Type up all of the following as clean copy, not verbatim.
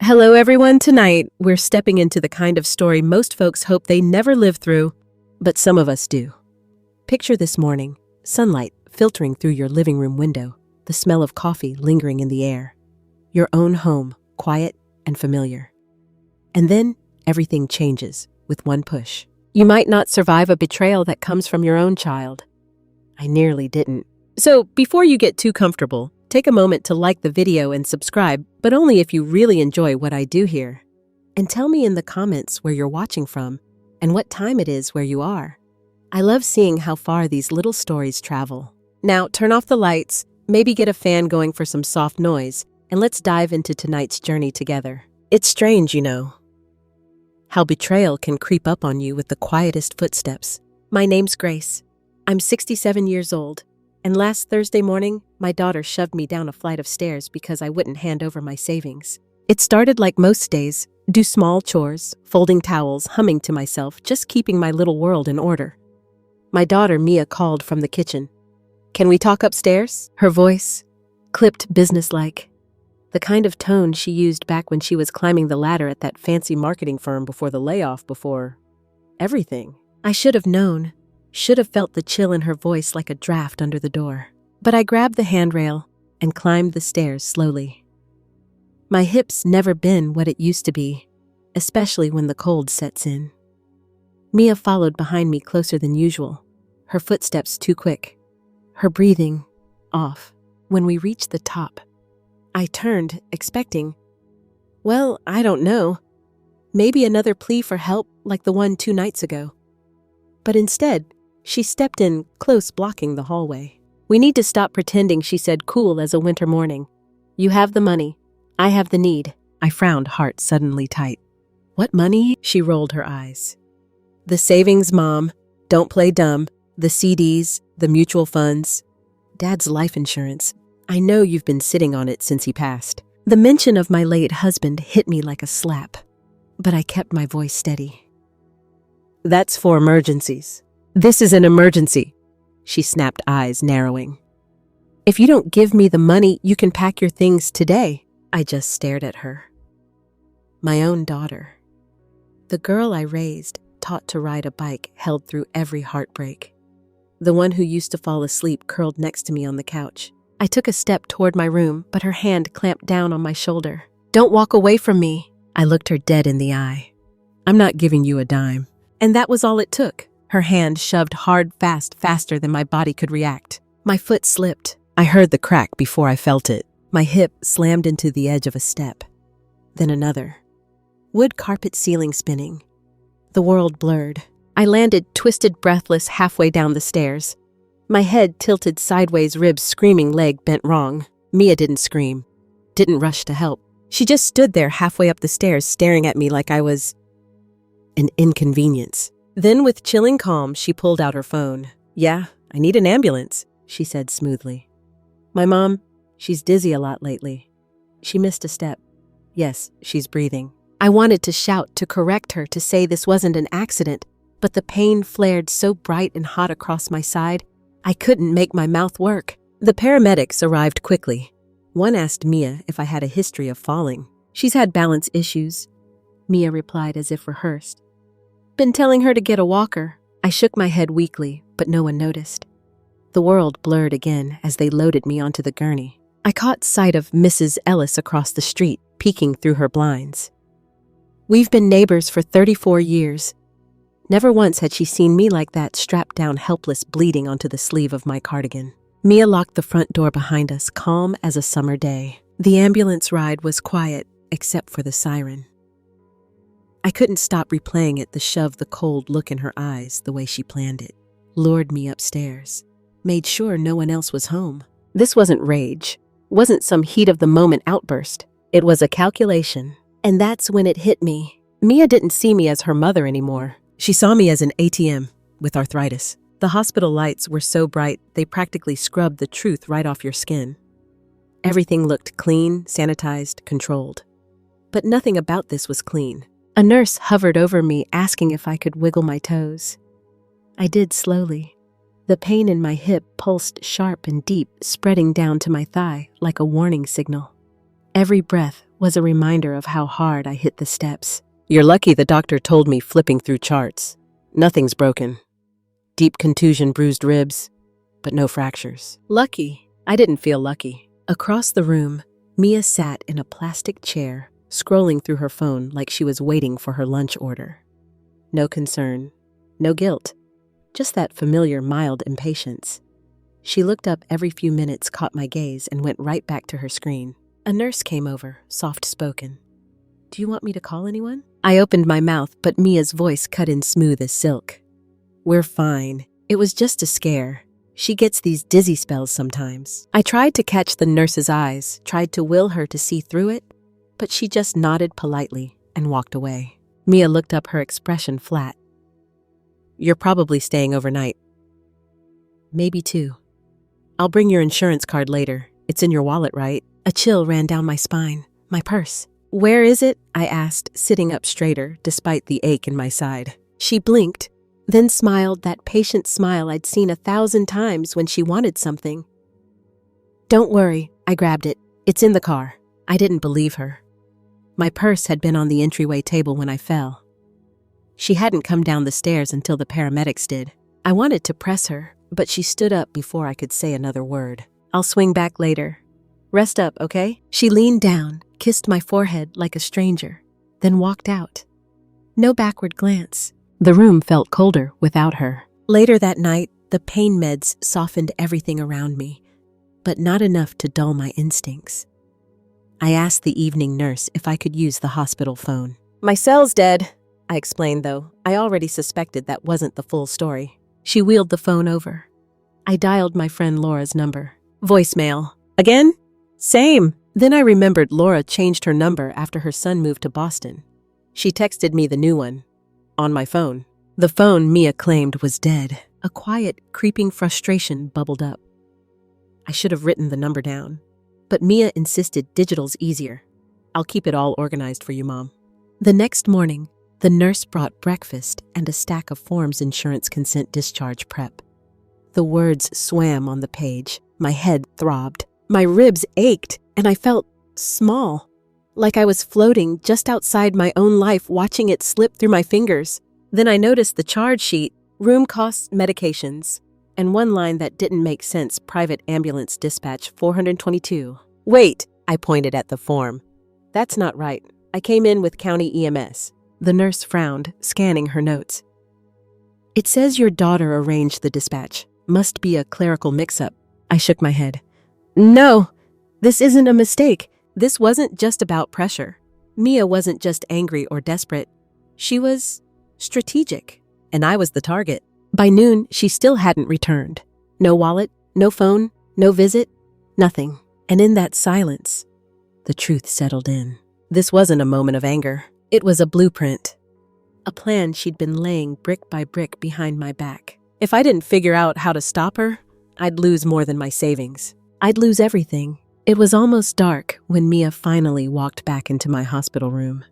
Hello, everyone. Tonight, we're stepping into the kind of story most folks hope they never live through, but some of us do. Picture this morning, sunlight filtering through your living room window, the smell of coffee lingering in the air. Your own home, quiet and familiar. And then, everything changes with one push. You might not survive a betrayal that comes from your own child. I nearly didn't. So, before you get too comfortable, take a moment to like the video and subscribe, but only if you really enjoy what I do here. And tell me in the comments where you're watching from and what time it is where you are. I love seeing how far these little stories travel. Now, turn off the lights, maybe get a fan going for some soft noise, and let's dive into tonight's journey together. It's strange, you know, how betrayal can creep up on you with the quietest footsteps. My name's Grace. I'm 67 years old. And last Thursday morning, my daughter shoved me down a flight of stairs because I wouldn't hand over my savings. It started like most days, do small chores, folding towels, humming to myself, just keeping my little world in order. My daughter, Mia, called from the kitchen. "Can we talk upstairs?" Her voice, clipped businesslike. The kind of tone she used back when she was climbing the ladder at that fancy marketing firm before the layoff, before everything. I should have known. Should have felt the chill in her voice like a draft under the door. But I grabbed the handrail and climbed the stairs slowly. My hips never been what it used to be, especially when the cold sets in. Mia followed behind me closer than usual, her footsteps too quick, her breathing off. When we reached the top, I turned, expecting, well, I don't know, maybe another plea for help like the one 2 nights ago. But instead, she stepped in, close, blocking the hallway. "We need to stop pretending," she said, cool as a winter morning. "You have the money. I have the need." I frowned, heart suddenly tight. "What money?" She rolled her eyes. "The savings, Mom. Don't play dumb. The CDs, the mutual funds. Dad's life insurance. I know you've been sitting on it since he passed." The mention of my late husband hit me like a slap, but I kept my voice steady. "That's for emergencies. This is an emergency," she snapped, eyes narrowing. "If you don't give me the money, you can pack your things today." I just stared at her. My own daughter. The girl I raised, taught to ride a bike, held through every heartbreak. The one who used to fall asleep curled next to me on the couch. I took a step toward my room, but her hand clamped down on my shoulder. "Don't walk away from me." I looked her dead in the eye. "I'm not giving you a dime." And that was all it took. Her hand shoved hard, faster than my body could react. My foot slipped. I heard the crack before I felt it. My hip slammed into the edge of a step. Then another. Wood carpet ceiling spinning. The world blurred. I landed, twisted, breathless, halfway down the stairs. My head tilted sideways, ribs screaming, leg bent wrong. Mia didn't scream. Didn't rush to help. She just stood there halfway up the stairs, staring at me like I was an inconvenience. Then, with chilling calm, she pulled out her phone. "Yeah, I need an ambulance," she said smoothly. "My mom, she's dizzy a lot lately. She missed a step. Yes, she's breathing." I wanted to shout, to correct her, to say this wasn't an accident, but the pain flared so bright and hot across my side, I couldn't make my mouth work. The paramedics arrived quickly. One asked Mia if I had a history of falling. "She's had balance issues," Mia replied as if rehearsed. "Been telling her to get a walker." I shook my head weakly, but no one noticed. The world blurred again as they loaded me onto the gurney. I caught sight of Mrs. Ellis across the street, peeking through her blinds. We've been neighbors for 34 years. Never once had she seen me like that, strapped down, helpless, bleeding onto the sleeve of my cardigan. Mia locked the front door behind us, calm as a summer day. The ambulance ride was quiet, except for the siren. I couldn't stop replaying it, the shove, the cold look in her eyes, the way she planned it. Lured me upstairs. Made sure no one else was home. This wasn't rage. Wasn't some heat-of-the-moment outburst. It was a calculation. And that's when it hit me. Mia didn't see me as her mother anymore. She saw me as an ATM with arthritis. The hospital lights were so bright, they practically scrubbed the truth right off your skin. Everything looked clean, sanitized, controlled. But nothing about this was clean. A nurse hovered over me, asking if I could wiggle my toes. I did slowly. The pain in my hip pulsed sharp and deep, spreading down to my thigh like a warning signal. Every breath was a reminder of how hard I hit the steps. You're lucky the doctor told me flipping through charts. Nothing's broken. Deep contusion, bruised ribs, but no fractures. Lucky? I didn't feel lucky. Across the room, Mia sat in a plastic chair, scrolling through her phone like she was waiting for her lunch order. No concern, no guilt, just that familiar mild impatience. She looked up every few minutes, caught my gaze, and went right back to her screen. A nurse came over, soft-spoken. Do you want me to call anyone? I opened my mouth, but Mia's voice cut in smooth as silk. We're fine. It was just a scare. She gets these dizzy spells sometimes. I tried to catch the nurse's eyes, tried to will her to see through it, but she just nodded politely and walked away. Mia looked up, her expression flat. You're probably staying overnight. Maybe 2. I'll bring your insurance card later. It's in your wallet, right? A chill ran down my spine. My purse. Where is it? I asked, sitting up straighter despite the ache in my side. She blinked, then smiled, that patient smile I'd seen 1,000 times when she wanted something. Don't worry, I grabbed it. It's in the car. I didn't believe her. My purse had been on the entryway table when I fell. She hadn't come down the stairs until the paramedics did. I wanted to press her, but she stood up before I could say another word. I'll swing back later. Rest up, okay? She leaned down, kissed my forehead like a stranger, then walked out. No backward glance. The room felt colder without her. Later that night, the pain meds softened everything around me, but not enough to dull my instincts. I asked the evening nurse if I could use the hospital phone. My cell's dead, I explained, though I already suspected that wasn't the full story. She wheeled the phone over. I dialed my friend Laura's number. Voicemail. Again? Same. Then I remembered Laura changed her number after her son moved to Boston. She texted me the new one. On my phone. The phone Mia claimed was dead. A quiet, creeping frustration bubbled up. I should have written the number down. But Mia insisted digital's easier. I'll keep it all organized for you, Mom. The next morning, the nurse brought breakfast and a stack of forms, insurance consent discharge prep. The words swam on the page. My head throbbed. My ribs ached, and I felt small. Like I was floating just outside my own life, watching it slip through my fingers. Then I noticed the charge sheet, room costs, medications, and one line that didn't make sense, private ambulance dispatch 422. Wait, I pointed at the form. That's not right. I came in with county EMS. The nurse frowned, scanning her notes. It says your daughter arranged the dispatch. Must be a clerical mix-up. I shook my head. No, this isn't a mistake. This wasn't just about pressure. Mia wasn't just angry or desperate. She was strategic, and I was the target. By noon, she still hadn't returned. No wallet, no phone, no visit, nothing. And in that silence, the truth settled in. This wasn't a moment of anger. It was a blueprint. A plan she'd been laying brick by brick behind my back. If I didn't figure out how to stop her, I'd lose more than my savings. I'd lose everything. It was almost dark when Mia finally walked back into my hospital room.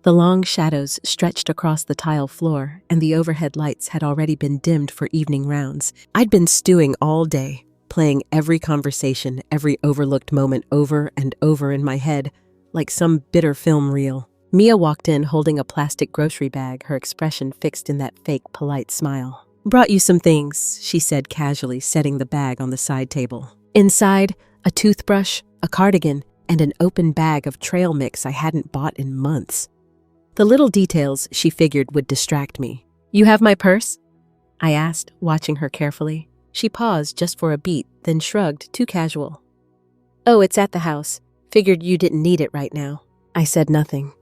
The long shadows stretched across the tile floor, and the overhead lights had already been dimmed for evening rounds. I'd been stewing all day, playing every conversation, every overlooked moment over and over in my head, like some bitter film reel. Mia walked in holding a plastic grocery bag, her expression fixed in that fake, polite smile. Brought you some things, she said casually, setting the bag on the side table. Inside, a toothbrush, a cardigan, and an open bag of trail mix I hadn't bought in months. The little details she figured would distract me. You have my purse? I asked, watching her carefully. She paused just for a beat, then shrugged, too casual. Oh, it's at the house. Figured you didn't need it right now. I said nothing.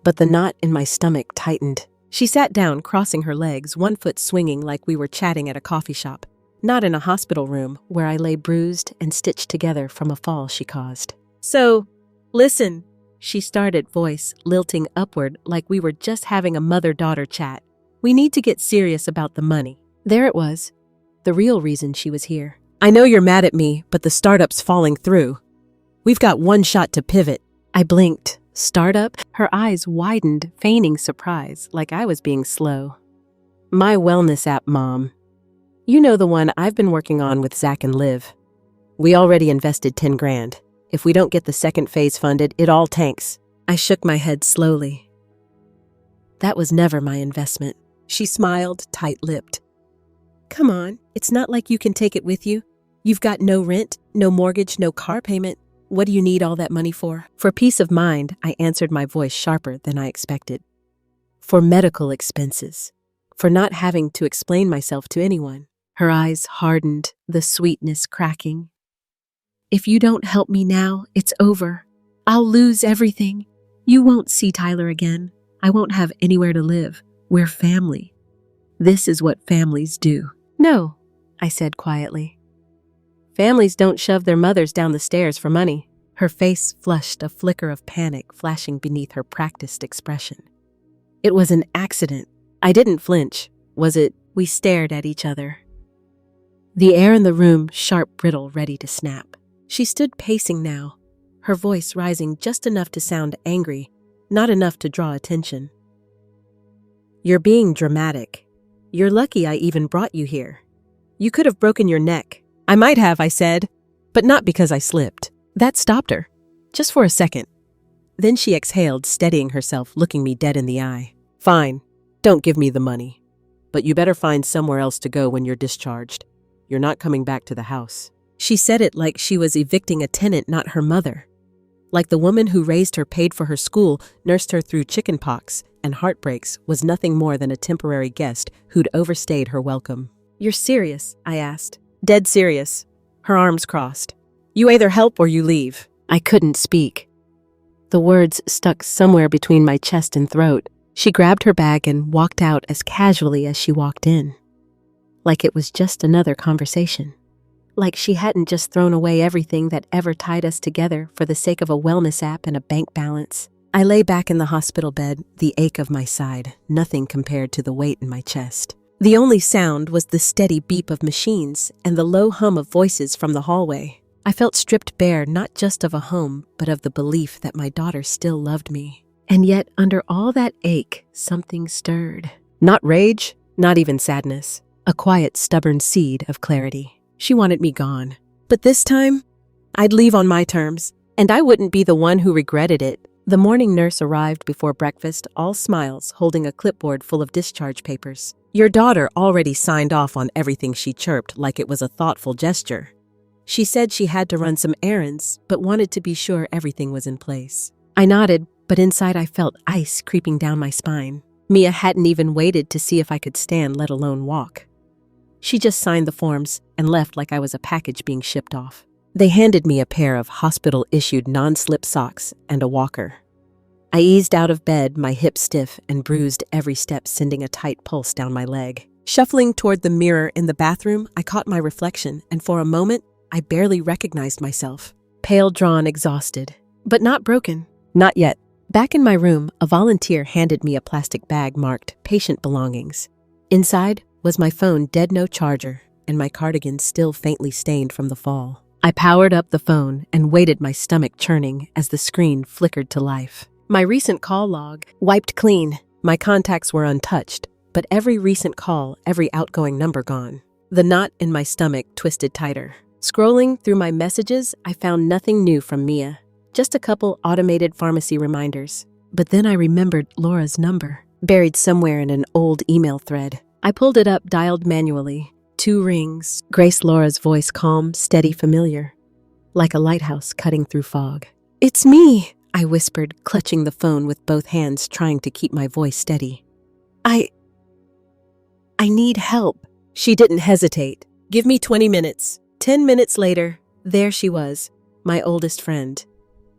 But the knot in my stomach tightened. She sat down, crossing her legs, one foot swinging like we were chatting at a coffee shop. Not in a hospital room where I lay bruised and stitched together from a fall she caused. So, listen, she started, voice lilting upward like we were just having a mother-daughter chat. We need to get serious about the money. There it was, the real reason she was here. I know you're mad at me, but the startup's falling through. We've got one shot to pivot. I blinked. Startup? Her eyes widened, feigning surprise, like I was being slow. My wellness app, Mom. You know, the one I've been working on with Zach and Liv. We already invested 10 grand. If we don't get the second phase funded, it all tanks. I shook my head slowly. That was never my investment. She smiled, tight-lipped. Come on, it's not like you can take it with you. You've got no rent, no mortgage, no car payment. What do you need all that money for? For peace of mind, I answered, my voice sharper than I expected. For medical expenses. For not having to explain myself to anyone. Her eyes hardened, the sweetness cracking. If you don't help me now, it's over. I'll lose everything. You won't see Tyler again. I won't have anywhere to live. We're family. This is what families do. No, I said quietly. Families don't shove their mothers down the stairs for money. Her face flushed, a flicker of panic flashing beneath her practiced expression. It was an accident. I didn't flinch. Was it? We stared at each other. The air in the room sharp, brittle, ready to snap. She stood pacing now, her voice rising just enough to sound angry, not enough to draw attention. You're being dramatic. You're lucky I even brought you here. You could have broken your neck. I might have, I said, but not because I slipped. That stopped her, just for a second. Then she exhaled, steadying herself, looking me dead in the eye. Fine, don't give me the money. But you better find somewhere else to go when you're discharged. You're not coming back to the house. She said it like she was evicting a tenant, not her mother. Like the woman who raised her, paid for her school, nursed her through chickenpox and heartbreaks, was nothing more than a temporary guest who'd overstayed her welcome. You're serious? I asked. Dead serious. Her arms crossed. You either help or you leave. I couldn't speak. The words stuck somewhere between my chest and throat. She grabbed her bag and walked out as casually as she walked in. Like it was just another conversation. Like she hadn't just thrown away everything that ever tied us together for the sake of a wellness app and a bank balance. I lay back in the hospital bed, the ache of my side, nothing compared to the weight in my chest. The only sound was the steady beep of machines and the low hum of voices from the hallway. I felt stripped bare not just of a home, but of the belief that my daughter still loved me. And yet, under all that ache, something stirred. Not rage, not even sadness. A quiet, stubborn seed of clarity. She wanted me gone. But this time, I'd leave on my terms, and I wouldn't be the one who regretted it. The morning nurse arrived before breakfast, all smiles, holding a clipboard full of discharge papers. Your daughter already signed off on everything, she chirped like it was a thoughtful gesture. She said she had to run some errands, but wanted to be sure everything was in place. I nodded, but inside I felt ice creeping down my spine. Mia hadn't even waited to see if I could stand, let alone walk. She just signed the forms and left like I was a package being shipped off. They handed me a pair of hospital-issued non-slip socks and a walker. I eased out of bed, my hips stiff and bruised every step, sending a tight pulse down my leg. Shuffling toward the mirror in the bathroom, I caught my reflection, and for a moment, I barely recognized myself. Pale, drawn, exhausted, but not broken. Not yet. Back in my room, a volunteer handed me a plastic bag marked "Patient Belongings." Inside was my phone, dead no charger, and my cardigan still faintly stained from the fall. I powered up the phone and waited, my stomach churning as the screen flickered to life. My recent call log wiped clean. My contacts were untouched, but every recent call, every outgoing number gone. The knot in my stomach twisted tighter. Scrolling through my messages, I found nothing new from Mia, just a couple automated pharmacy reminders. But then I remembered Laura's number, buried somewhere in an old email thread. I pulled it up, dialed manually. 2 rings. Grace Laura's voice, calm, steady, familiar, like a lighthouse cutting through fog. It's me, I whispered, clutching the phone with both hands, trying to keep my voice steady. I need help. She didn't hesitate. Give me 20 minutes. 10 minutes later, there she was, my oldest friend.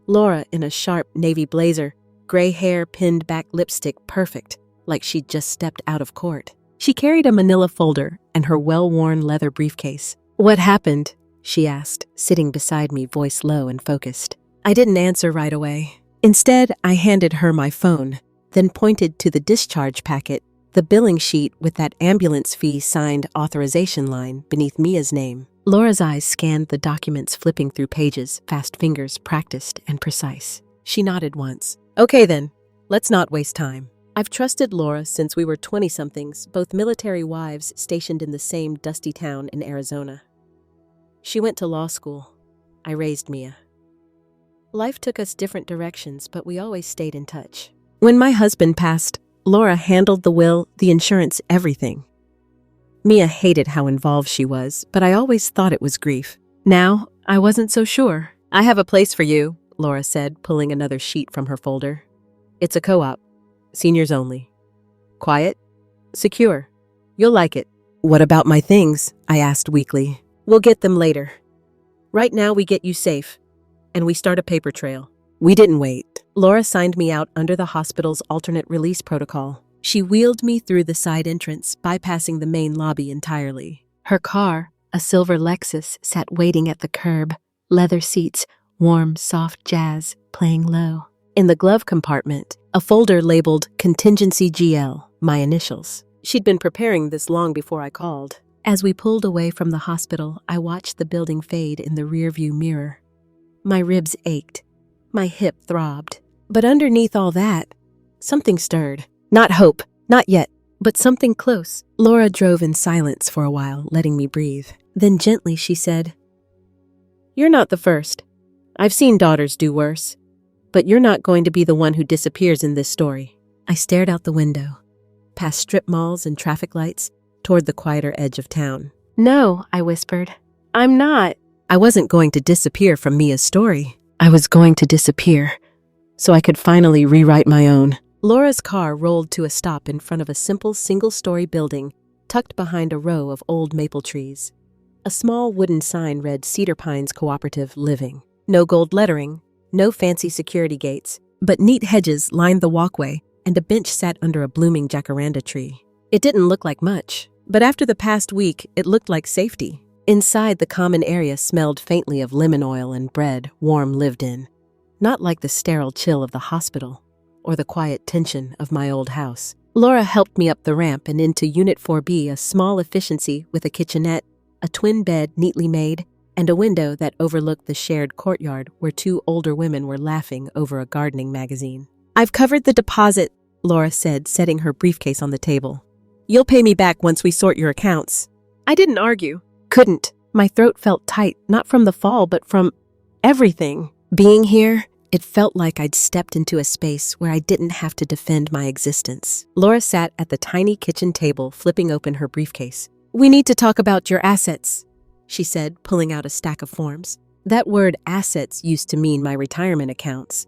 Laura in a sharp navy blazer, gray hair, pinned back lipstick, perfect, like she'd just stepped out of court. She carried a manila folder and her well-worn leather briefcase. What happened? She asked, sitting beside me, voice low and focused. I didn't answer right away. Instead, I handed her my phone, then pointed to the discharge packet, the billing sheet with that ambulance fee signed authorization line beneath Mia's name. Laura's eyes scanned the documents, flipping through pages, fast fingers, practiced and precise. She nodded once. Okay then, let's not waste time. I've trusted Laura since we were 20-somethings, both military wives stationed in the same dusty town in Arizona. She went to law school. I raised Mia. Life took us different directions, but we always stayed in touch. When my husband passed, Laura handled the will, the insurance, everything. Mia hated how involved she was, but I always thought it was grief. Now, I wasn't so sure. "I have a place for you," Laura said, pulling another sheet from her folder. "It's a co-op. Seniors only. Quiet. Secure. You'll like it." "What about my things?" I asked weakly. "We'll get them later. Right now we get you safe, and we start a paper trail." We didn't wait. Laura signed me out under the hospital's alternate release protocol. She wheeled me through the side entrance, bypassing the main lobby entirely. Her car, a silver Lexus, sat waiting at the curb. Leather seats, warm, soft jazz, playing low. In the glove compartment, a folder labeled Contingency GL, my initials. She'd been preparing this long before I called. As we pulled away from the hospital, I watched the building fade in the rearview mirror. My ribs ached. My hip throbbed. But underneath all that, something stirred. Not hope, not yet, but something close. Laura drove in silence for a while, letting me breathe. Then gently she said, "You're not the first. I've seen daughters do worse. But you're not going to be the one who disappears in this story." I stared out the window, past strip malls and traffic lights, toward the quieter edge of town. "No," I whispered. "I'm not." I wasn't going to disappear from Mia's story. I was going to disappear, so I could finally rewrite my own. Laura's car rolled to a stop in front of a simple single-story building tucked behind a row of old maple trees. A small wooden sign read Cedar Pines Cooperative Living. No gold lettering, no fancy security gates, but neat hedges lined the walkway, and a bench sat under a blooming jacaranda tree. It didn't look like much, but after the past week, it looked like safety. Inside, the common area smelled faintly of lemon oil and bread, warm lived in. Not like the sterile chill of the hospital, or the quiet tension of my old house. Laura helped me up the ramp and into Unit 4B, a small efficiency with a kitchenette, a twin bed neatly made, and a window that overlooked the shared courtyard where two older women were laughing over a gardening magazine. "I've covered the deposit," Laura said, setting her briefcase on the table. "You'll pay me back once we sort your accounts." I didn't argue. Couldn't. My throat felt tight, not from the fall, but from everything. Being here, it felt like I'd stepped into a space where I didn't have to defend my existence. Laura sat at the tiny kitchen table, flipping open her briefcase. "We need to talk about your assets," she said, pulling out a stack of forms. That word assets used to mean my retirement accounts.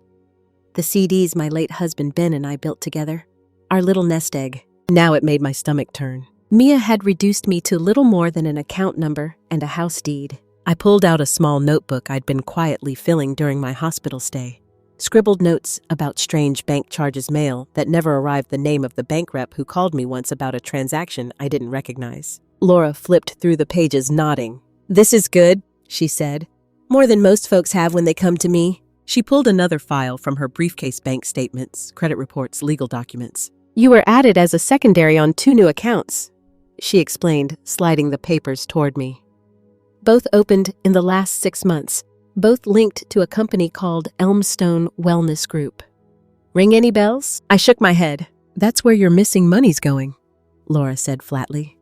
The CDs my late husband Ben and I built together. Our little nest egg. Now it made my stomach turn. Mia had reduced me to little more than an account number and a house deed. I pulled out a small notebook I'd been quietly filling during my hospital stay. Scribbled notes about strange bank charges mail that never arrived, the name of the bank rep who called me once about a transaction I didn't recognize. Laura flipped through the pages, nodding. "This is good," she said. "More than most folks have when they come to me." She pulled another file from her briefcase: bank statements, credit reports, legal documents. "You were added as a secondary on 2 new accounts," she explained, sliding the papers toward me. "Both opened in the last 6 months, both linked to a company called Elmstone Wellness Group. Ring any bells?" I shook my head. "That's where your missing money's going," Laura said flatly.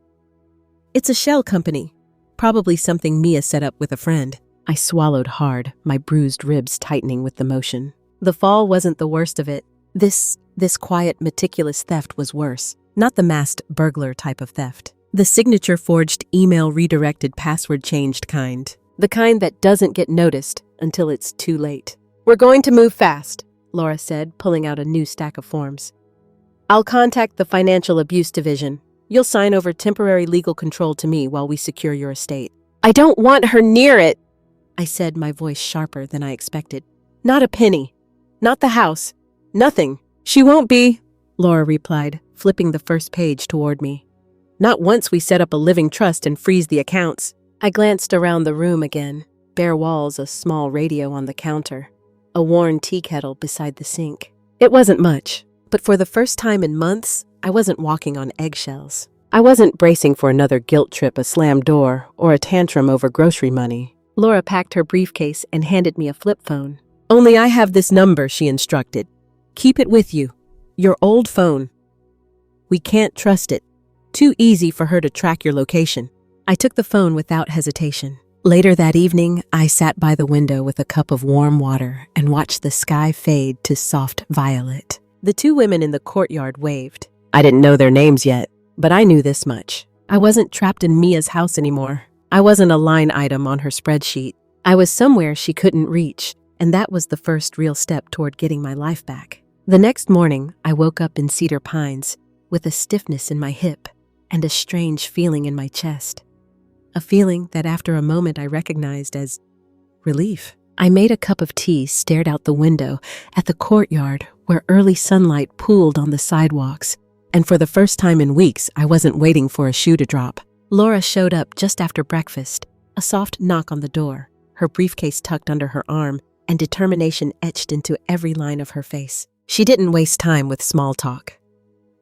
"It's a shell company, probably something Mia set up with a friend." I swallowed hard, my bruised ribs tightening with the motion. The fall wasn't the worst of it. This quiet, meticulous theft was worse. Not the masked burglar type of theft. The signature-forged, email-redirected, password-changed kind. The kind that doesn't get noticed until it's too late. "We're going to move fast," Laura said, pulling out a new stack of forms. "I'll contact the Financial Abuse Division. You'll sign over temporary legal control to me while we secure your estate." "I don't want her near it," I said, my voice sharper than I expected. "Not a penny. Not the house. Nothing." "She won't be," Laura replied, flipping the first page toward me. "Not once we set up a living trust and freeze the accounts." I glanced around the room again. Bare walls, a small radio on the counter, a worn tea kettle beside the sink. It wasn't much, but for the first time in months, I wasn't walking on eggshells. I wasn't bracing for another guilt trip, a slammed door, or a tantrum over grocery money. Laura packed her briefcase and handed me a flip phone. "Only I have this number," she instructed. "Keep it with you. Your old phone. We can't trust it. Too easy for her to track your location." I took the phone without hesitation. Later that evening, I sat by the window with a cup of warm water and watched the sky fade to soft violet. The two women in the courtyard waved. I didn't know their names yet, but I knew this much. I wasn't trapped in Mia's house anymore. I wasn't a line item on her spreadsheet. I was somewhere she couldn't reach, and that was the first real step toward getting my life back. The next morning, I woke up in Cedar Pines with a stiffness in my hip and a strange feeling in my chest. A feeling that after a moment I recognized as relief. I made a cup of tea, stared out the window at the courtyard where early sunlight pooled on the sidewalks, and for the first time in weeks, I wasn't waiting for a shoe to drop. Laura showed up just after breakfast, a soft knock on the door, her briefcase tucked under her arm, and determination etched into every line of her face. She didn't waste time with small talk.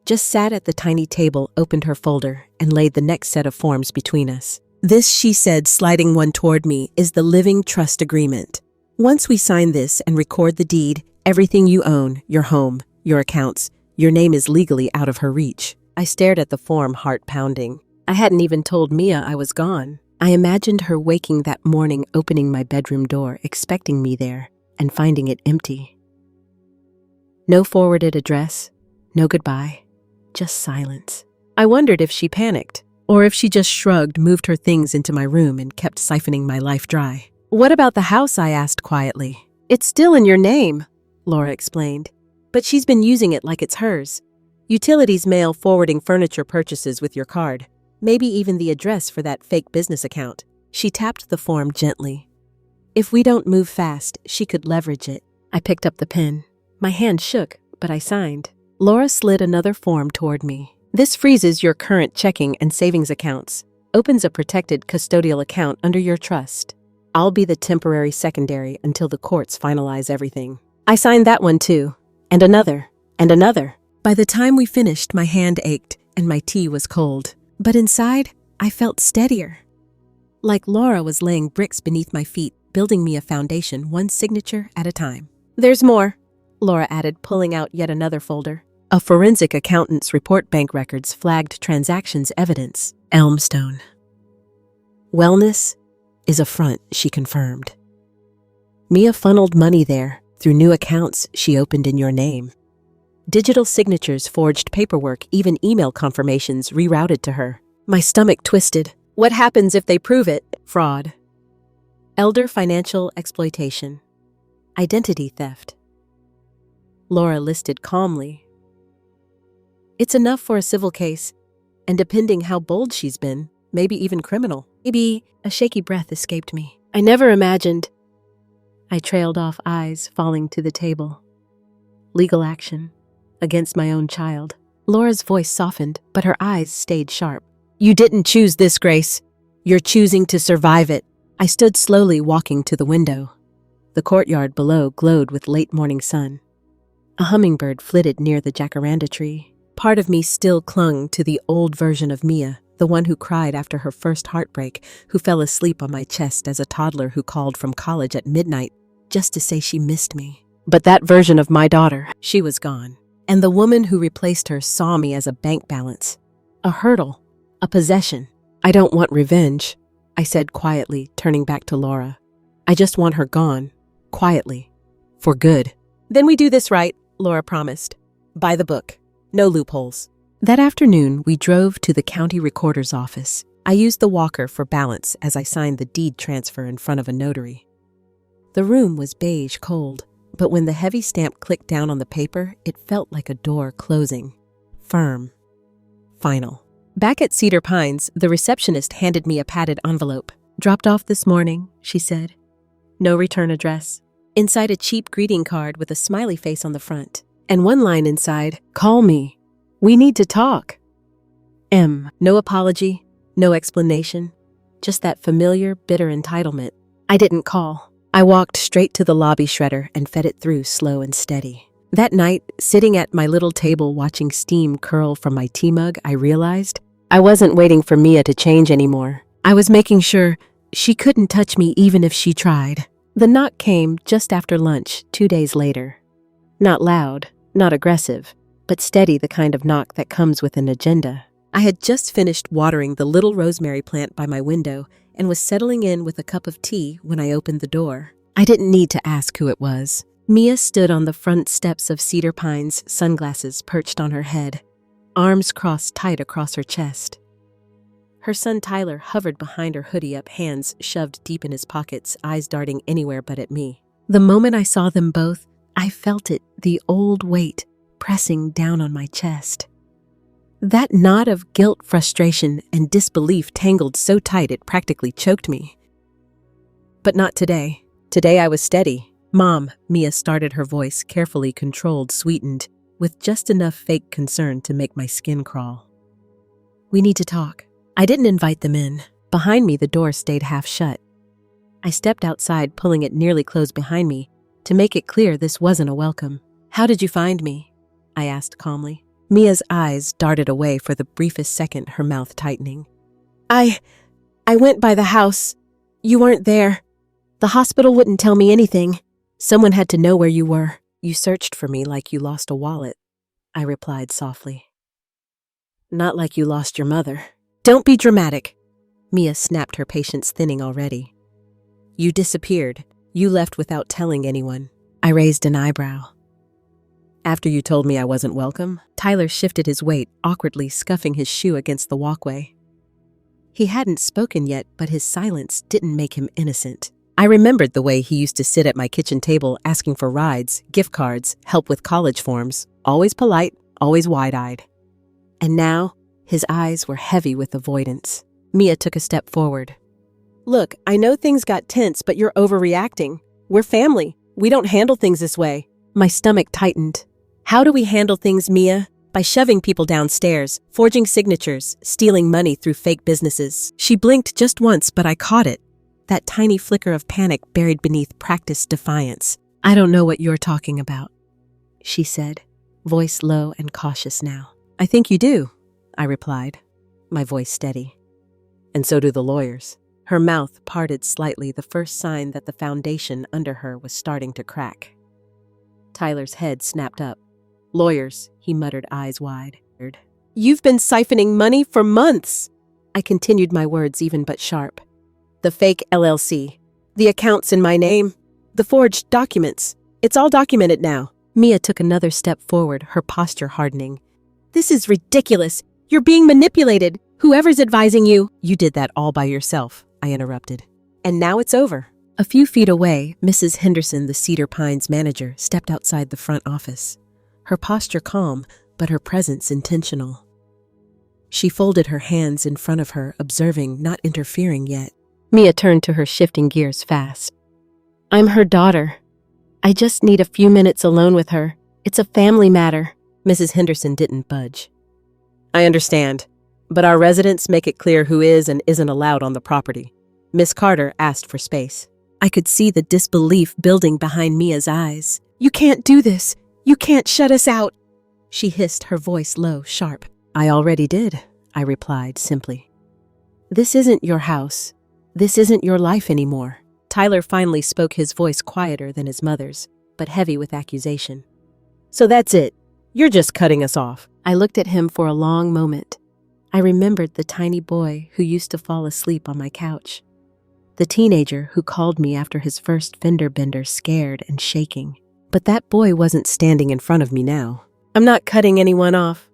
Just sat at the tiny table, opened her folder, and laid the next set of forms between us. This, she said, sliding one toward me, is the living trust agreement. Once we sign this and record the deed, everything you own, your home, your accounts, your name is legally out of her reach. I stared at the form, heart pounding. I hadn't even told Mia I was gone. I imagined her waking that morning, opening my bedroom door, expecting me there, and finding it empty. No forwarded address, no goodbye, just silence. I wondered if she panicked, or if she just shrugged, moved her things into my room, and kept siphoning my life dry. What about the house? I asked quietly. It's still in your name, Laura explained, but she's been using it like it's hers. Utilities mail forwarding furniture purchases with your card, maybe even the address for that fake business account. She tapped the form gently. If we don't move fast, she could leverage it. I picked up the pen. My hand shook, but I signed. Laura slid another form toward me. This freezes your current checking and savings accounts, opens a protected custodial account under your trust. I'll be the temporary secondary until the courts finalize everything. I signed that one too, and another, and another. By the time we finished, my hand ached and my tea was cold. But inside, I felt steadier. Like Laura was laying bricks beneath my feet, building me a foundation one signature at a time. There's more, Laura added, pulling out yet another folder. A forensic accountant's report, bank records, flagged transactions evidence, Elmstone. Wellness is a front, she confirmed. Mia funneled money there through new accounts she opened in your name. Digital signatures, forged paperwork, even email confirmations rerouted to her. My stomach twisted. What happens if they prove it? Fraud. Elder financial exploitation. Identity theft. Laura listed calmly. It's enough for a civil case, and depending how bold she's been, maybe even criminal. Maybe a shaky breath escaped me. I never imagined. I trailed off, eyes falling to the table. Legal action. Against my own child. Laura's voice softened, but her eyes stayed sharp. You didn't choose this, Grace. You're choosing to survive it. I stood slowly, walking to the window. The courtyard below glowed with late morning sun. A hummingbird flitted near the jacaranda tree. Part of me still clung to the old version of Mia, the one who cried after her first heartbreak, who fell asleep on my chest as a toddler, who called from college at midnight just to say she missed me. But that version of my daughter, she was gone. And the woman who replaced her saw me as a bank balance, a hurdle, a possession. I don't want revenge, I said quietly, turning back to Laura. I just want her gone, quietly, for good. Then we do this right, Laura promised. By the book, no loopholes. That afternoon, we drove to the county recorder's office. I used the walker for balance as I signed the deed transfer in front of a notary. The room was beige cold, but when the heavy stamp clicked down on the paper, it felt like a door closing. Firm. Final. Back at Cedar Pines, the receptionist handed me a padded envelope. Dropped off this morning, she said. No return address. Inside, a cheap greeting card with a smiley face on the front. And one line inside, call me. We need to talk. No apology, no explanation. Just that familiar, bitter entitlement. I didn't call. I walked straight to the lobby shredder and fed it through slow and steady. That night, sitting at my little table watching steam curl from my tea mug, I realized I wasn't waiting for Mia to change anymore. I was making sure she couldn't touch me even if she tried. The knock came just after lunch, 2 days later. Not loud, not aggressive, but steady, the kind of knock that comes with an agenda. I had just finished watering the little rosemary plant by my window, and was settling in with a cup of tea when I opened the door. I didn't need to ask who it was. Mia stood on the front steps of Cedar Pines, sunglasses perched on her head, arms crossed tight across her chest. Her son Tyler hovered behind her hoodie up, hands shoved deep in his pockets, eyes darting anywhere but at me. The moment I saw them both, I felt it, the old weight, pressing down on my chest. That knot of guilt, frustration, and disbelief tangled so tight it practically choked me. But not today. Today I was steady. "Mom," Mia started, her voice carefully controlled, sweetened, with just enough fake concern to make my skin crawl. "We need to talk." I didn't invite them in. Behind me, the door stayed half shut. I stepped outside, pulling it nearly closed behind me, to make it clear this wasn't a welcome. "How did you find me?" I asked calmly. Mia's eyes darted away for the briefest second, her mouth tightening. I went by the house. You weren't there. The hospital wouldn't tell me anything. Someone had to know where you were. You searched for me like you lost a wallet," I replied softly. "Not like you lost your mother." "Don't be dramatic." Mia snapped, her patience thinning already. "You disappeared. You left without telling anyone." I raised an eyebrow. "After you told me I wasn't welcome?" Tyler shifted his weight, awkwardly scuffing his shoe against the walkway. He hadn't spoken yet, but his silence didn't make him innocent. I remembered the way he used to sit at my kitchen table asking for rides, gift cards, help with college forms, always polite, always wide-eyed. And now, his eyes were heavy with avoidance. Mia took a step forward. "Look, I know things got tense, but you're overreacting. We're family. We don't handle things this way." My stomach tightened. "How do we handle things, Mia? By shoving people downstairs, forging signatures, stealing money through fake businesses." She blinked just once, but I caught it. That tiny flicker of panic buried beneath practiced defiance. "I don't know what you're talking about," she said, voice low and cautious now. "I think you do," I replied, my voice steady. "And so do the lawyers." Her mouth parted slightly, the first sign that the foundation under her was starting to crack. Tyler's head snapped up. "Lawyers," he muttered, eyes wide. "You've been siphoning money for months." I continued, my words even but sharp. "The fake LLC, the accounts in my name, the forged documents. It's all documented now." Mia took another step forward, her posture hardening. "This is ridiculous. You're being manipulated. Whoever's advising you—" "You did that all by yourself," I interrupted. "And now it's over." A few feet away, Mrs. Henderson, the Cedar Pines manager, stepped outside the front office. Her posture calm, but her presence intentional. She folded her hands in front of her, observing, not interfering yet. Mia turned to her, shifting gears fast. "I'm her daughter. I just need a few minutes alone with her. It's a family matter." Mrs. Henderson didn't budge. "I understand, but our residents make it clear who is and isn't allowed on the property." Miss Carter asked for space. I could see the disbelief building behind Mia's eyes. "You can't do this. You can't shut us out," she hissed, her voice low, sharp. "I already did," I replied simply. "This isn't your house. This isn't your life anymore." Tyler finally spoke, his voice quieter than his mother's, but heavy with accusation. "So that's it. You're just cutting us off." I looked at him for a long moment. I remembered the tiny boy who used to fall asleep on my couch. The teenager who called me after his first fender bender, scared and shaking. But that boy wasn't standing in front of me now. "I'm not cutting anyone off,"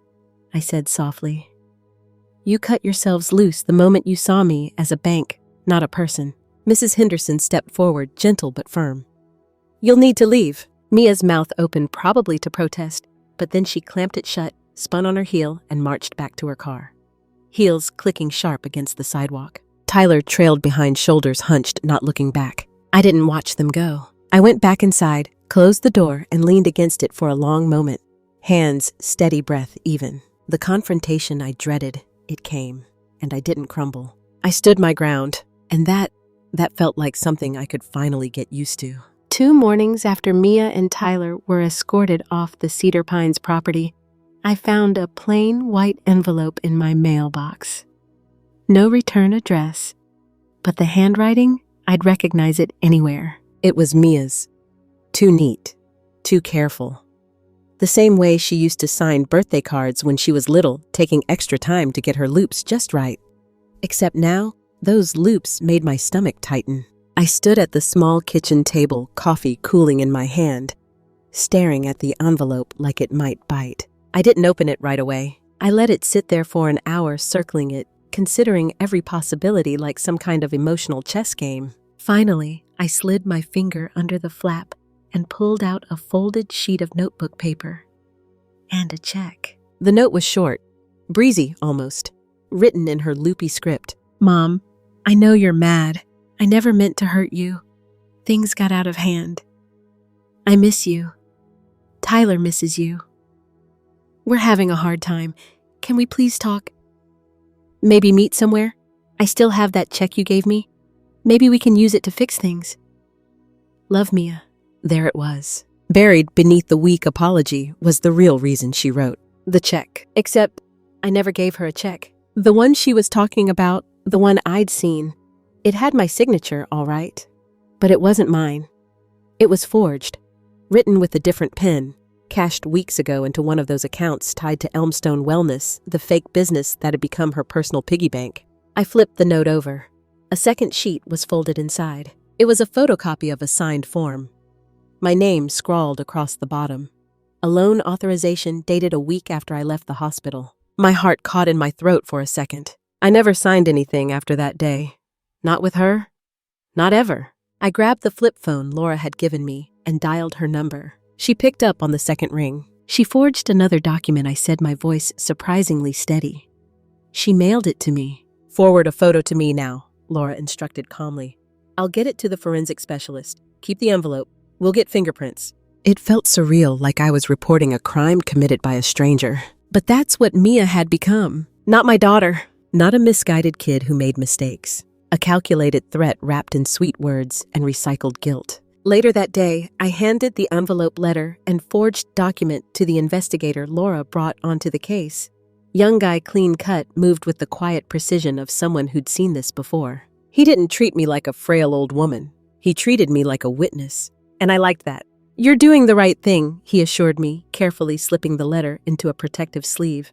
I said softly. "You cut yourselves loose the moment you saw me as a bank, not a person." Mrs. Henderson stepped forward, gentle but firm. "You'll need to leave." Mia's mouth opened, probably to protest, but then she clamped it shut, spun on her heel, and marched back to her car, heels clicking sharp against the sidewalk. Tyler trailed behind, shoulders hunched, not looking back. I didn't watch them go. I went back inside, closed the door, and leaned against it for a long moment. Hands, steady, breath even. The confrontation I dreaded, it came, and I didn't crumble. I stood my ground, and that felt like something I could finally get used to. 2 mornings after Mia and Tyler were escorted off the Cedar Pines property, I found a plain white envelope in my mailbox. No return address, but the handwriting, I'd recognize it anywhere. It was Mia's. Too neat, too careful. The same way she used to sign birthday cards when she was little, taking extra time to get her loops just right. Except now, Those loops made my stomach tighten. I stood at the small kitchen table, coffee cooling in my hand, staring at the envelope like it might bite. I didn't open it right away. I let it sit there for an hour, circling it, considering every possibility like some kind of emotional chess game. Finally, I slid my finger under the flap and pulled out a folded sheet of notebook paper and a check. The note was short, breezy almost, written in her loopy script. "Mom, I know you're mad. I never meant to hurt you. Things got out of hand. I miss you. Tyler misses you. We're having a hard time. Can we please talk? Maybe meet somewhere? I still have that check you gave me. Maybe we can use it to fix things. Love, Mia." There it was. Buried beneath the weak apology was the real reason she wrote. The check. Except I never gave her a check. The one she was talking about, the one I'd seen. It had my signature, all right. But it wasn't mine. It was forged, written with a different pen, cashed weeks ago into one of those accounts tied to Elmstone Wellness, the fake business that had become her personal piggy bank. I flipped the note over. A second sheet was folded inside. It was a photocopy of a signed form. My name scrawled across the bottom. A loan authorization dated a week after I left the hospital. My heart caught in my throat for a second. I never signed anything after that day. Not with her. Not ever. I grabbed the flip phone Laura had given me and dialed her number. She picked up on the second ring. She forged another document, I said, my voice surprisingly steady. She mailed it to me. "Forward a photo to me now," Laura instructed calmly. "I'll get it to the forensic specialist. Keep the envelope. We'll get fingerprints." It felt surreal, like I was reporting a crime committed by a stranger. But that's what Mia had become. Not my daughter. Not a misguided kid who made mistakes. A calculated threat wrapped in sweet words and recycled guilt. Later that day, I handed the envelope letter and forged document to the investigator Laura brought onto the case. Young guy, clean cut, moved with the quiet precision of someone who'd seen this before. He didn't treat me like a frail old woman. He treated me like a witness. And I liked that. "You're doing the right thing," he assured me, carefully slipping the letter into a protective sleeve.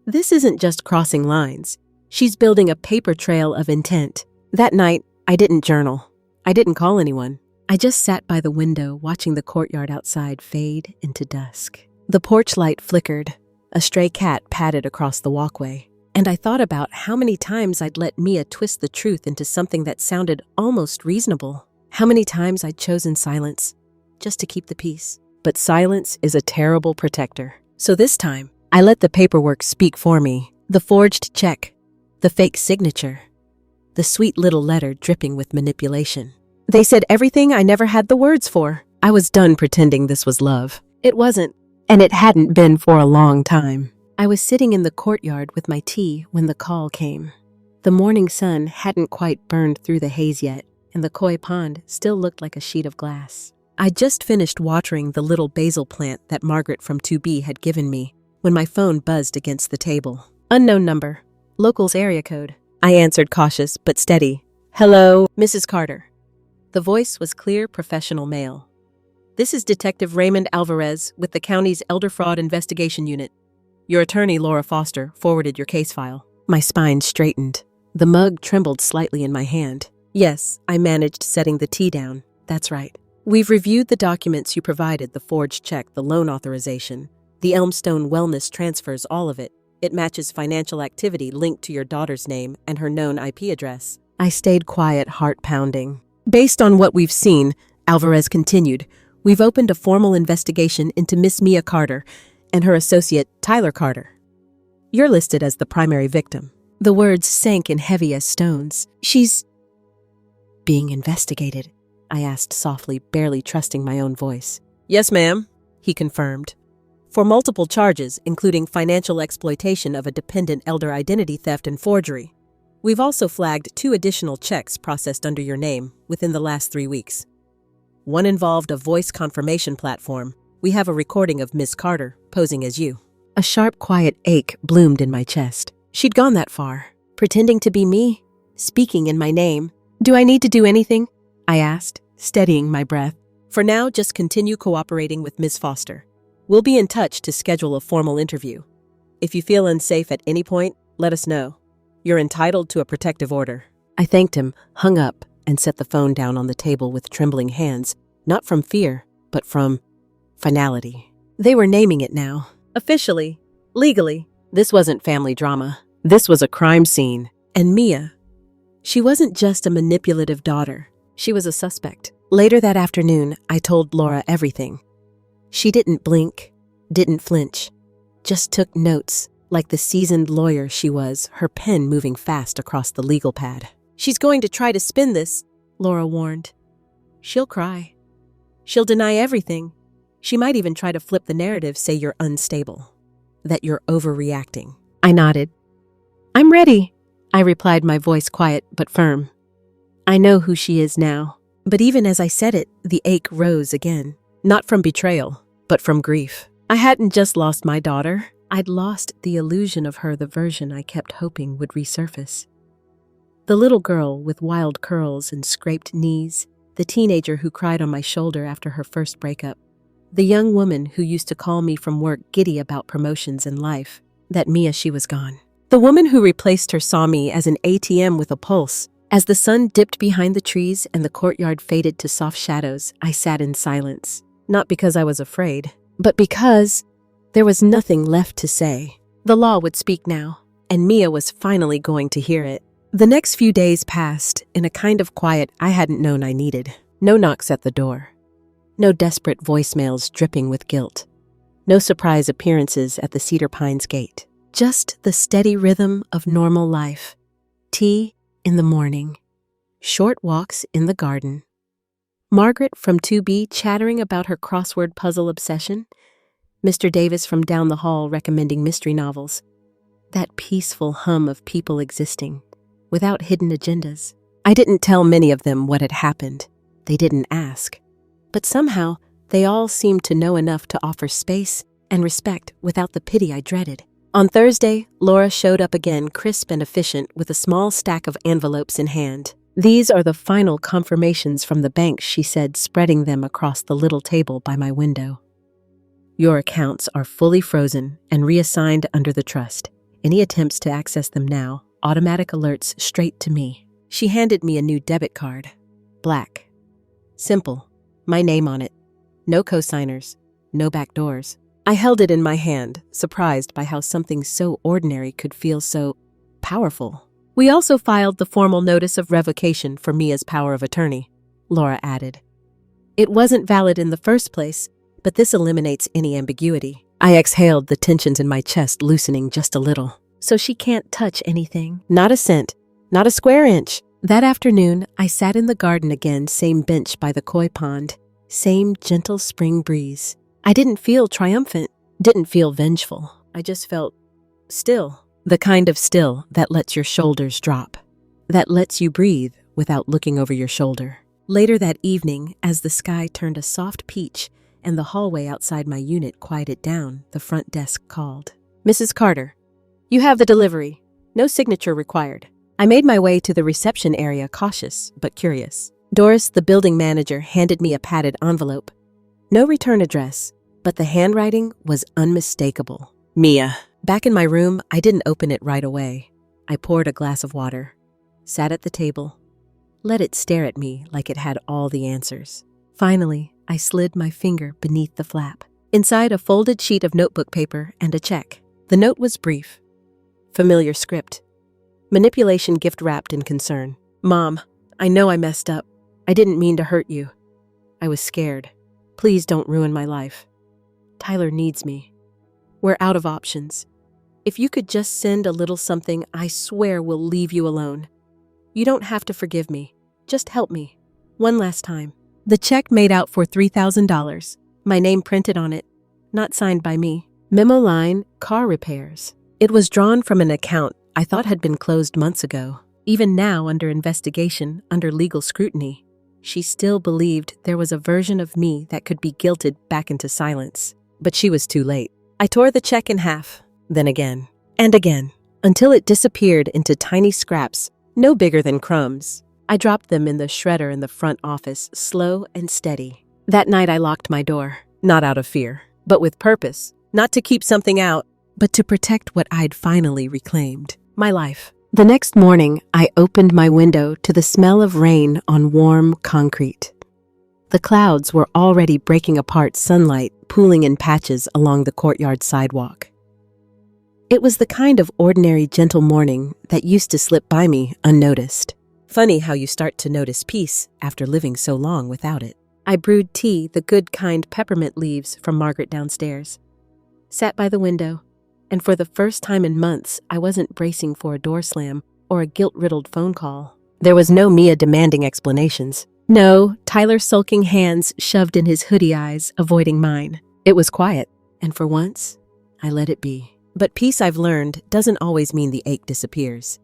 "This isn't just crossing lines. She's building a paper trail of intent." That night, I didn't journal. I didn't call anyone. I just sat by the window, watching the courtyard outside fade into dusk. The porch light flickered. A stray cat padded across the walkway. And I thought about how many times I'd let Mia twist the truth into something that sounded almost reasonable. How many times I'd chosen silence, just to keep the peace. But silence is a terrible protector. So this time, I let the paperwork speak for me. The forged check, the fake signature, the sweet little letter dripping with manipulation. They said everything I never had the words for. I was done pretending this was love. It wasn't, and it hadn't been for a long time. I was sitting in the courtyard with my tea when the call came. The morning sun hadn't quite burned through the haze yet, and the koi pond still looked like a sheet of glass. I'd just finished watering the little basil plant that Margaret from 2B had given me when my phone buzzed against the table. "Unknown number. Local's area code." I answered, cautious but steady. "Hello, Mrs. Carter." The voice was clear, professional male. "This is Detective Raymond Alvarez with the county's Elder Fraud Investigation Unit. Your attorney, Laura Foster, forwarded your case file." My spine straightened. The mug trembled slightly in my hand. "Yes, I managed setting the tea down. That's right. We've reviewed the documents you provided, the forged check, the loan authorization, the Elmstone Wellness transfers, all of it. It matches financial activity linked to your daughter's name and her known IP address." I stayed quiet, heart pounding. "Based on what we've seen," Alvarez continued, "we've opened a formal investigation into Miss Mia Carter and her associate, Tyler Carter. You're listed as the primary victim." The words sank in heavy as stones. "She's being investigated?" I asked softly, barely trusting my own voice. "Yes, ma'am," he confirmed. "For multiple charges, including financial exploitation of a dependent elder, identity theft, and forgery. We've also flagged 2 additional checks processed under your name within the last 3 weeks. One involved a voice confirmation platform. We have a recording of Miss Carter posing as you." A sharp, quiet ache bloomed in my chest. She'd gone that far, pretending to be me, speaking in my name. "Do I need to do anything?" I asked, steadying my breath. "For now, just continue cooperating with Ms. Foster. We'll be in touch to schedule a formal interview. If you feel unsafe at any point, let us know." You're entitled to a protective order." I thanked him, hung up, and set the phone down on the table with trembling hands, not from fear, but from finality. They were naming it now. Officially. Legally. This wasn't family drama. This was a crime scene. And Mia, she wasn't just a manipulative daughter. She was a suspect. Later that afternoon, I told Laura everything. She didn't blink, didn't flinch, just took notes, like the seasoned lawyer she was, her pen moving fast across the legal pad. "She's going to try to spin this," Laura warned. "She'll cry. She'll deny everything. She might even try to flip the narrative, say you're unstable, that you're overreacting." I nodded. "I'm ready," I replied, my voice quiet but firm. I know who she is now. But even as I said it, the ache rose again. Not from betrayal, but from grief. I hadn't just lost my daughter. I'd lost the illusion of her, the version I kept hoping would resurface. The little girl with wild curls and scraped knees, the teenager who cried on my shoulder after her first breakup, the young woman who used to call me from work giddy about promotions and life. That Mia, she was gone. The woman who replaced her saw me as an ATM with a pulse. As the sun dipped behind the trees and the courtyard faded to soft shadows, I sat in silence. Not because I was afraid, but because there was nothing left to say. The law would speak now, and Mia was finally going to hear it. The next few days passed in a kind of quiet I hadn't known I needed. No knocks at the door. No desperate voicemails dripping with guilt. No surprise appearances at the Cedar Pines gate. Just the steady rhythm of normal life. Tea in the morning. Short walks in the garden. Margaret from 2B chattering about her crossword puzzle obsession. Mr. Davis from down the hall recommending mystery novels. That peaceful hum of people existing, without hidden agendas. I didn't tell many of them what had happened. They didn't ask. But somehow, they all seemed to know enough to offer space and respect without the pity I dreaded. On Thursday, Laura showed up again, crisp and efficient, with a small stack of envelopes in hand. "These are the final confirmations from the bank," she said, spreading them across the little table by my window. "Your accounts are fully frozen and reassigned under the trust. Any attempts to access them now, automatic alerts straight to me." She handed me a new debit card. Black. Simple. My name on it. No cosigners. No backdoors. I held it in my hand, surprised by how something so ordinary could feel so powerful. "We also filed the formal notice of revocation for Mia's power of attorney," Laura added. "It wasn't valid in the first place, but this eliminates any ambiguity." I exhaled, the tensions in my chest loosening just a little. "So she can't touch anything?" "Not a cent. Not a square inch." That afternoon, I sat in the garden again, same bench by the koi pond, same gentle spring breeze. I didn't feel triumphant, didn't feel vengeful. I just felt still. The kind of still that lets your shoulders drop, that lets you breathe without looking over your shoulder. Later that evening, as the sky turned a soft peach and the hallway outside my unit quieted down, the front desk called. "Mrs. Carter, you have the delivery. No signature required." I made my way to the reception area, cautious but curious. Doris, the building manager, handed me a padded envelope. No return address, but the handwriting was unmistakable. Mia. Back in my room, I didn't open it right away. I poured a glass of water, sat at the table, let it stare at me like it had all the answers. Finally, I slid my finger beneath the flap. Inside, a folded sheet of notebook paper and a check. The note was brief. Familiar script. Manipulation gift wrapped in concern. "Mom, I know I messed up. I didn't mean to hurt you. I was scared. Please don't ruin my life. Tyler needs me. We're out of options. If you could just send a little something, I swear we'll leave you alone. You don't have to forgive me. Just help me. One last time." The check made out for $3,000. My name printed on it, not signed by me. Memo line, car repairs. It was drawn from an account I thought had been closed months ago. Even now, under investigation, under legal scrutiny, she still believed there was a version of me that could be guilted back into silence. But she was too late. I tore the check in half, then again, and again, until it disappeared into tiny scraps, no bigger than crumbs. I dropped them in the shredder in the front office, slow and steady. That night I locked my door, not out of fear, but with purpose. Not to keep something out, but to protect what I'd finally reclaimed. My life. The next morning, I opened my window to the smell of rain on warm concrete. The clouds were already breaking apart, sunlight pooling in patches along the courtyard sidewalk. It was the kind of ordinary, gentle morning that used to slip by me unnoticed. Funny how you start to notice peace after living so long without it. I brewed tea, the good kind peppermint leaves from Margaret downstairs. Sat by the window, and for the first time in months, I wasn't bracing for a door slam or a guilt-riddled phone call. There was no Mia demanding explanations. No, Tyler's sulking hands shoved in his hoodie eyes, avoiding mine. It was quiet, and for once, I let it be. But peace, I've learned, doesn't always mean the ache disappears.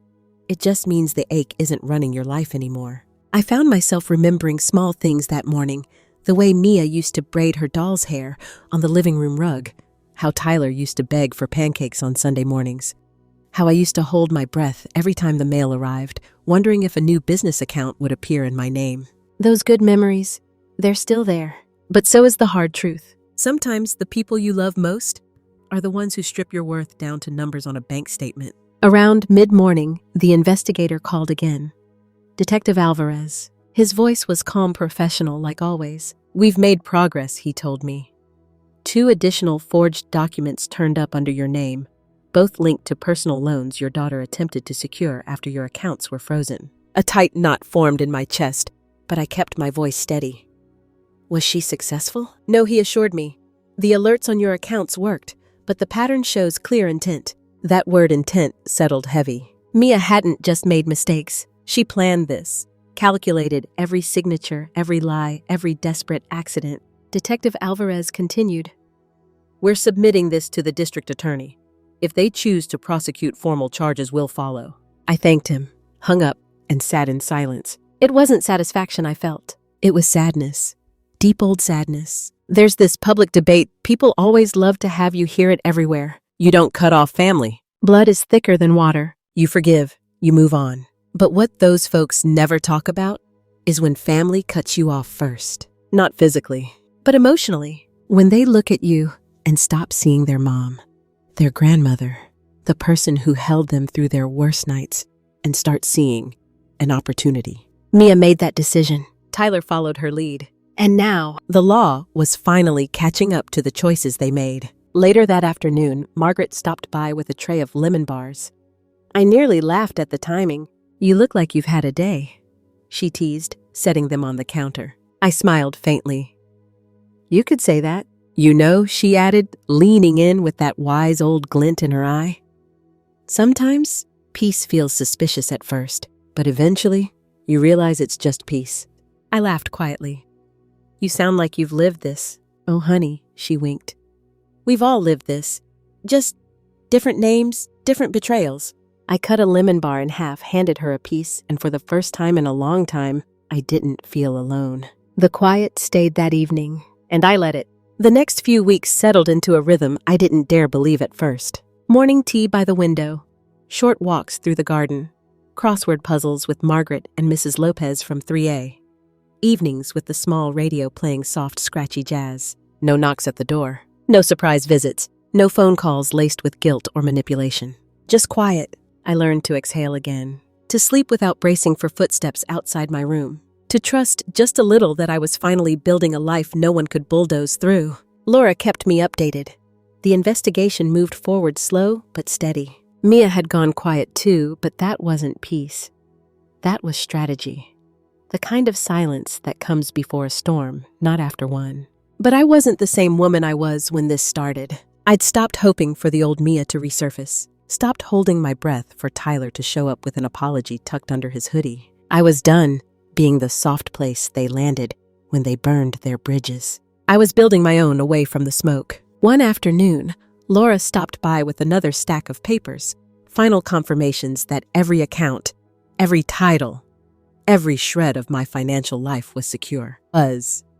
It just means the ache isn't running your life anymore. I found myself remembering small things that morning, the way Mia used to braid her doll's hair on the living room rug, how Tyler used to beg for pancakes on Sunday mornings, how I used to hold my breath every time the mail arrived, wondering if a new business account would appear in my name. Those good memories, they're still there. But so is the hard truth. Sometimes the people you love most are the ones who strip your worth down to numbers on a bank statement. Around mid-morning, the investigator called again. Detective Alvarez. His voice was calm, professional, like always. "We've made progress," he told me. 2 additional forged documents turned up under your name, both linked to personal loans your daughter attempted to secure after your accounts were frozen. A tight knot formed in my chest, but I kept my voice steady. Was she successful? No, he assured me. The alerts on your accounts worked, but the pattern shows clear intent. That word intent settled heavy. Mia hadn't just made mistakes. She planned this, calculated every signature, every lie, every desperate accident. Detective Alvarez continued. "We're submitting this to the district attorney. If they choose to prosecute, formal charges will follow." I thanked him, hung up, and sat in silence. It wasn't satisfaction I felt. It was sadness. Deep old sadness. There's this public debate. People always love to have you hear it everywhere. You don't cut off family. Blood is thicker than water. You forgive. You move on. But what those folks never talk about is when family cuts you off first. Not physically, but emotionally. When they look at you and stop seeing their mom, their grandmother, the person who held them through their worst nights, and start seeing an opportunity. Mia made that decision. Tyler followed her lead. And now, the law was finally catching up to the choices they made. Later that afternoon, Margaret stopped by with a tray of lemon bars. I nearly laughed at the timing. "You look like you've had a day," she teased, setting them on the counter. I smiled faintly. "You could say that." "You know," she added, leaning in with that wise old glint in her eye. "Sometimes, peace feels suspicious at first, but eventually, you realize it's just peace." I laughed quietly. "You sound like you've lived this." "Oh, honey," she winked. "We've all lived this. Just different names, different betrayals." I cut a lemon bar in half, handed her a piece, and for the first time in a long time, I didn't feel alone. The quiet stayed that evening, and I let it. The next few weeks settled into a rhythm I didn't dare believe at first. Morning tea by the window, short walks through the garden, crossword puzzles with Margaret and Mrs. Lopez from 3A. Evenings with the small radio playing soft, scratchy jazz. No knocks at the door. No surprise visits. No phone calls laced with guilt or manipulation. Just quiet. I learned to exhale again. To sleep without bracing for footsteps outside my room. To trust just a little that I was finally building a life no one could bulldoze through. Laura kept me updated. The investigation moved forward slow but steady. Mia had gone quiet too, but that wasn't peace. That was strategy. The kind of silence that comes before a storm, not after one. But I wasn't the same woman I was when this started. I'd stopped hoping for the old Mia to resurface, stopped holding my breath for Tyler to show up with an apology tucked under his hoodie. I was done being the soft place they landed when they burned their bridges. I was building my own away from the smoke. One afternoon, Laura stopped by with another stack of papers, final confirmations that every account, every title, every shred of my financial life was secure.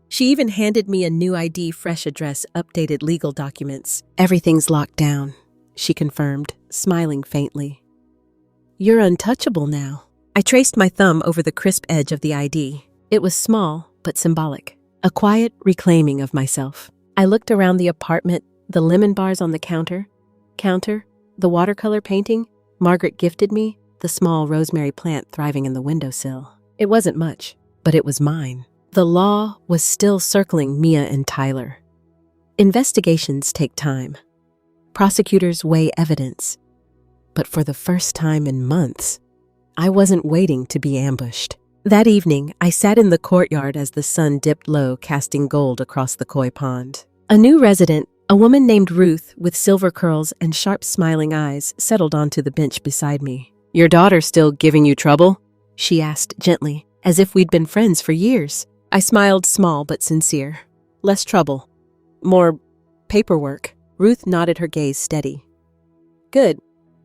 She even handed me a new ID, fresh address, updated legal documents. "Everything's locked down," she confirmed, smiling faintly. "You're untouchable now." I traced my thumb over the crisp edge of the ID. It was small, but symbolic. A quiet reclaiming of myself. I looked around the apartment, the lemon bars on the counter, the watercolor painting Margaret gifted me, the small rosemary plant thriving in the windowsill. It wasn't much, but it was mine. The law was still circling Mia and Tyler. Investigations take time. Prosecutors weigh evidence. But for the first time in months, I wasn't waiting to be ambushed. That evening, I sat in the courtyard as the sun dipped low, casting gold across the koi pond. A new resident, a woman named Ruth with silver curls and sharp smiling eyes, settled onto the bench beside me. "Your daughter still giving you trouble?" she asked gently, as if we'd been friends for years. I smiled, small but sincere. "Less trouble. More paperwork." Ruth nodded, her gaze steady. "Good.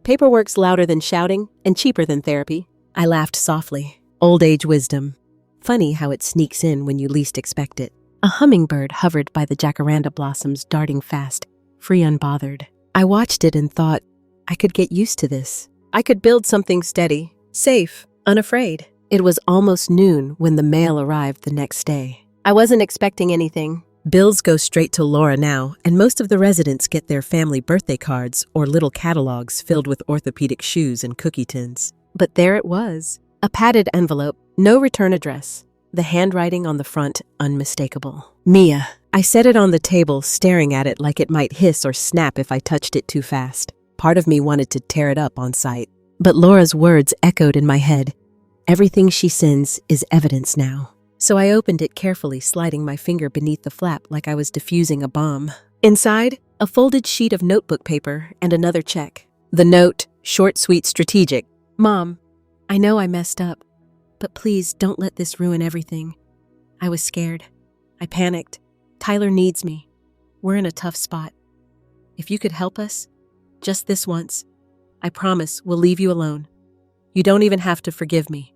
Paperwork's louder than shouting and cheaper than therapy." I laughed softly. Old age wisdom. Funny how it sneaks in when you least expect it. A hummingbird hovered by the jacaranda blossoms, darting fast, free unbothered. I watched it and thought, I could get used to this. I could build something steady, safe, unafraid. It was almost noon when the mail arrived the next day. I wasn't expecting anything. Bills go straight to Laura now, and most of the residents get their family birthday cards or little catalogs filled with orthopedic shoes and cookie tins. But there it was. A padded envelope, no return address. The handwriting on the front unmistakable. "Mia." I set it on the table, staring at it like it might hiss or snap if I touched it too fast. Part of me wanted to tear it up on sight. But Laura's words echoed in my head. Everything she sends is evidence now. So I opened it carefully, sliding my finger beneath the flap like I was defusing a bomb. Inside, a folded sheet of notebook paper and another check. The note, short, sweet, strategic. "Mom, I know I messed up, but please don't let this ruin everything." I was scared. I panicked. "Tyler needs me. We're in a tough spot. If you could help us, just this once, I promise we'll leave you alone. You don't even have to forgive me.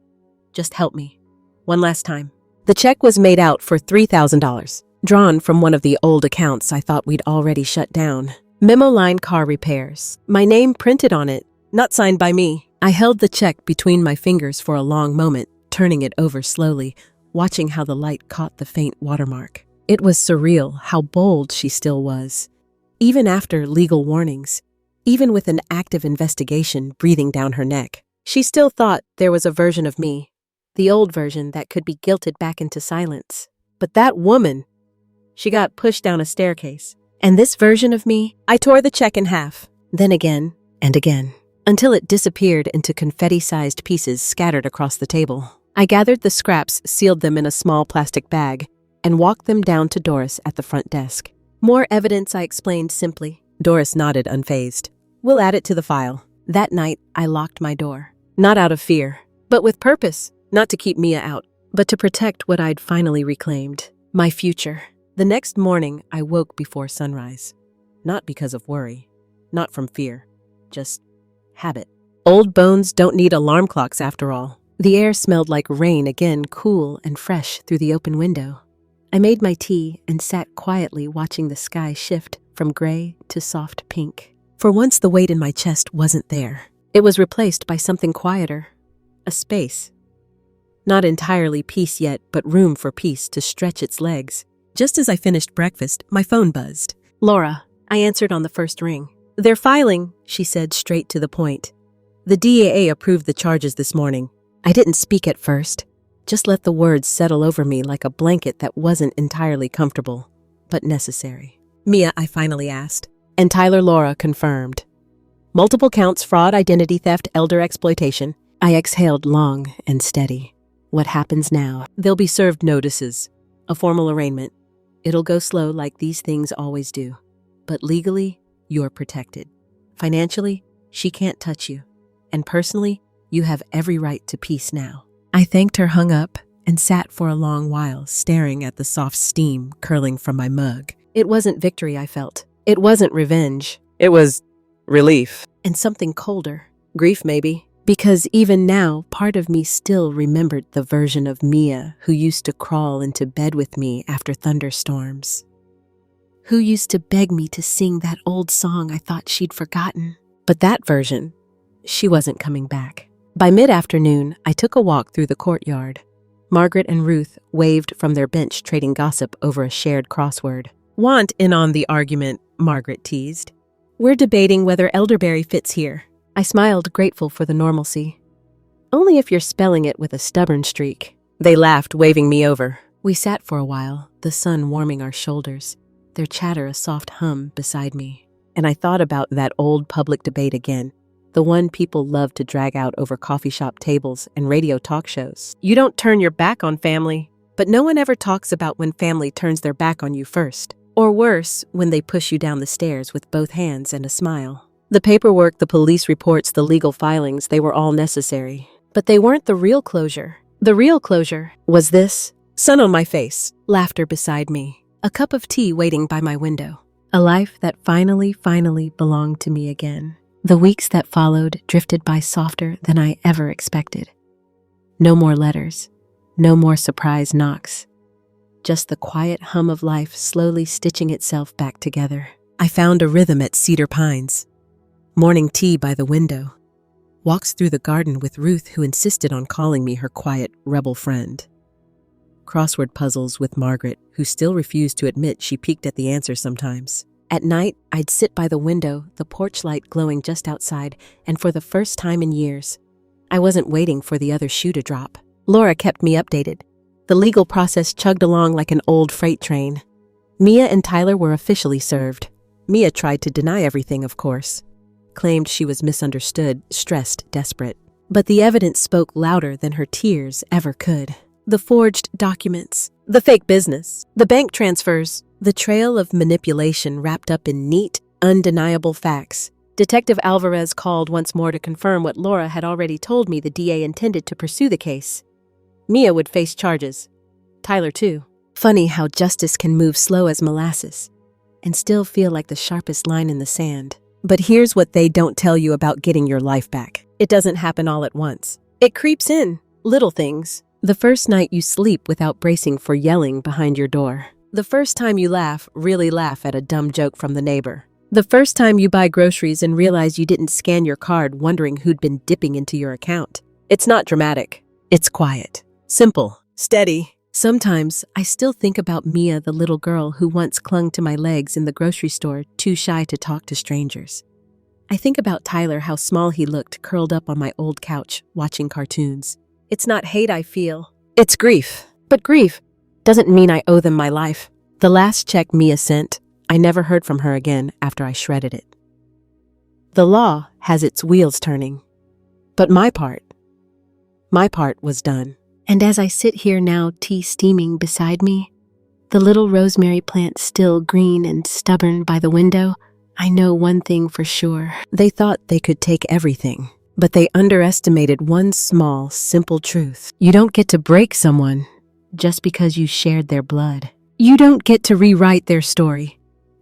Just help me. One last time." The check was made out for $3,000, drawn from one of the old accounts I thought we'd already shut down. Memo line, car repairs. My name printed on it, not signed by me. I held the check between my fingers for a long moment, turning it over slowly, watching how the light caught the faint watermark. It was surreal how bold she still was. Even after legal warnings, even with an active investigation breathing down her neck, she still thought there was a version of me, the old version that could be guilted back into silence. But that woman, she got pushed down a staircase. And this version of me, I tore the check in half, then again and again, until it disappeared into confetti-sized pieces scattered across the table. I gathered the scraps, sealed them in a small plastic bag, and walked them down to Doris at the front desk. "More evidence," I explained simply. Doris nodded, unfazed. "We'll add it to the file." That night, I locked my door. Not out of fear, but with purpose. Not to keep Mia out, but to protect what I'd finally reclaimed. My future. The next morning, I woke before sunrise. Not because of worry. Not from fear. Just habit. Old bones don't need alarm clocks after all. The air smelled like rain again, cool and fresh through the open window. I made my tea and sat quietly watching the sky shift from gray to soft pink. For once, the weight in my chest wasn't there. It was replaced by something quieter. A space. Not entirely peace yet, but room for peace to stretch its legs. Just as I finished breakfast, my phone buzzed. "Laura," I answered on the first ring. "They're filing," she said, straight to the point. "The DAA approved the charges this morning." I didn't speak at first, just let the words settle over me like a blanket that wasn't entirely comfortable, but necessary. "Mia," I finally asked, and Tyler Laura confirmed. "Multiple counts, fraud, identity theft, elder exploitation." I exhaled long and steady. What happens now? They'll be served notices, a formal arraignment. It'll go slow like these things always do. But legally, you're protected. Financially, she can't touch you. And personally, you have every right to peace now. I thanked her, hung up, and sat for a long while, staring at the soft steam curling from my mug. It wasn't victory I felt. It wasn't revenge. It was relief. And something colder. Grief, maybe. Because even now, part of me still remembered the version of Mia who used to crawl into bed with me after thunderstorms. Who used to beg me to sing that old song I thought she'd forgotten. But that version, she wasn't coming back. By mid-afternoon, I took a walk through the courtyard. Margaret and Ruth waved from their bench, trading gossip over a shared crossword. "Want in on the argument," Margaret teased. "We're debating whether elderberry fits here." I smiled, grateful for the normalcy. Only if you're spelling it with a stubborn streak. They laughed, waving me over. We sat for a while, the sun warming our shoulders, their chatter a soft hum beside me. And I thought about that old public debate again, the one people love to drag out over coffee shop tables and radio talk shows. You don't turn your back on family, but no one ever talks about when family turns their back on you first. Or worse, when they push you down the stairs with both hands and a smile. The paperwork, the police reports, the legal filings, they were all necessary. But they weren't the real closure. The real closure was this: sun on my face, laughter beside me, a cup of tea waiting by my window. A life that finally belonged to me again. The weeks that followed drifted by softer than I ever expected. No more letters, no more surprise knocks. Just the quiet hum of life slowly stitching itself back together. I found a rhythm at Cedar Pines. Morning tea by the window. Walks through the garden with Ruth, who insisted on calling me her quiet, rebel friend. Crossword puzzles with Margaret, who still refused to admit she peeked at the answers sometimes. At night, I'd sit by the window, the porch light glowing just outside, and for the first time in years, I wasn't waiting for the other shoe to drop. Laura kept me updated. The legal process chugged along like an old freight train. Mia and Tyler were officially served. Mia tried to deny everything, of course. Claimed she was misunderstood, stressed, desperate. But the evidence spoke louder than her tears ever could. The forged documents, the fake business, the bank transfers, the trail of manipulation wrapped up in neat, undeniable facts. Detective Alvarez called once more to confirm what Laura had already told me: the DA intended to pursue the case. Mia would face charges. Tyler, too. Funny how justice can move slow as molasses and still feel like the sharpest line in the sand. But here's what they don't tell you about getting your life back. It doesn't happen all at once. It creeps in. Little things. The first night you sleep without bracing for yelling behind your door. The first time you really laugh at a dumb joke from the neighbor. The first time you buy groceries and realize you didn't scan your card, wondering who'd been dipping into your account. It's not dramatic. It's quiet. Simple. Steady. Sometimes I still think about Mia, the little girl who once clung to my legs in the grocery store, too shy to talk to strangers. I think about Tyler, how small he looked, curled up on my old couch, watching cartoons. It's not hate I feel. It's grief. But grief doesn't mean I owe them my life. The last check Mia sent, I never heard from her again after I shredded it. The law has its wheels turning. But my part was done. And as I sit here now, tea steaming beside me, the little rosemary plant still green and stubborn by the window, I know one thing for sure. They thought they could take everything, but they underestimated one small, simple truth. You don't get to break someone just because you shared their blood. You don't get to rewrite their story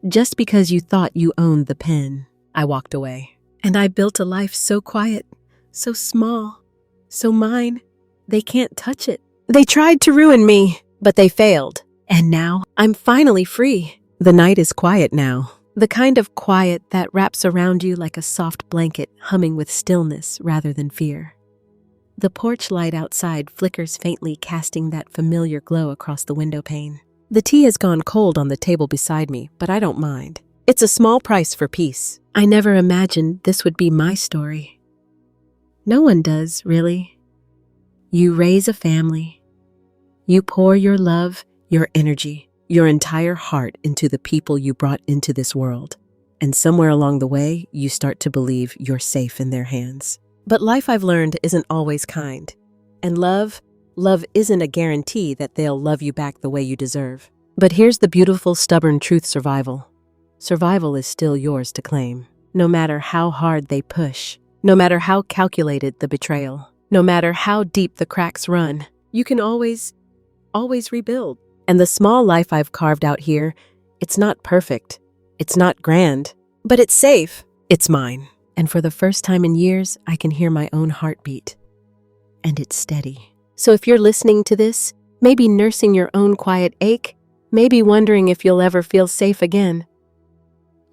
just because you thought you owned the pen. I walked away, and I built a life so quiet, so small, so mine. They can't touch it. They tried to ruin me, but they failed. And now, I'm finally free. The night is quiet now. The kind of quiet that wraps around you like a soft blanket, humming with stillness rather than fear. The porch light outside flickers faintly, casting that familiar glow across the window pane. The tea has gone cold on the table beside me, but I don't mind. It's a small price for peace. I never imagined this would be my story. No one does, really. You raise a family. You pour your love, your energy, your entire heart into the people you brought into this world. And somewhere along the way, you start to believe you're safe in their hands. But life, I've learned, isn't always kind. And love isn't a guarantee that they'll love you back the way you deserve. But here's the beautiful, stubborn truth: survival. Survival is still yours to claim. No matter how hard they push, no matter how calculated the betrayal, no matter how deep the cracks run, you can always rebuild. And the small life I've carved out here, it's not perfect, it's not grand, but it's safe. It's mine. And for the first time in years, I can hear my own heartbeat. And it's steady. So if you're listening to this, maybe nursing your own quiet ache, maybe wondering if you'll ever feel safe again,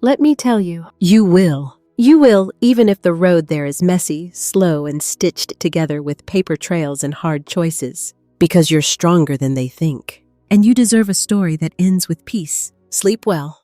let me tell you, you will. You will, even if the road there is messy, slow, and stitched together with paper trails and hard choices. Because you're stronger than they think. And you deserve a story that ends with peace. Sleep well.